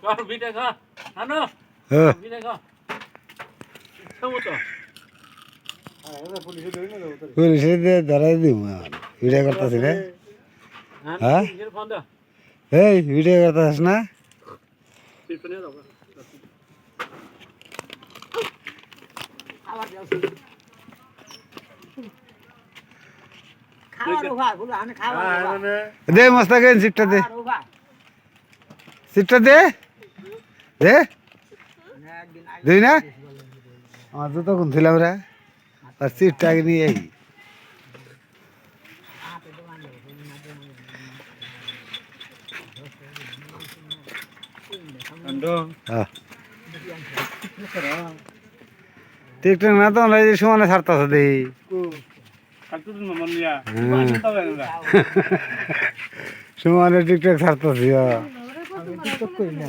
কর বিটা খা আনো হ্যাঁ বিটা খা সমতো পুলিশে ধরাই দিব ভিডিও করতেছি রে হ্যাঁ পুলিশের ফোন দাও এই ভিডিও করতেছিস না পিছনে দাও খাবার দাও খাওয়ার ওভার বলো আমি খাওয়ার দে মস্তাকেন সিটটা দে ওভার সিটটা দে দে একদিন দুই না আমার তো তখন ছিলাম রে আর সিটটা আগে নিয়ে এই টিকটক না তো সমানে ছাড়তেছে দেখি সমানে টিকটক ছাড়তেছি টিকটক করি না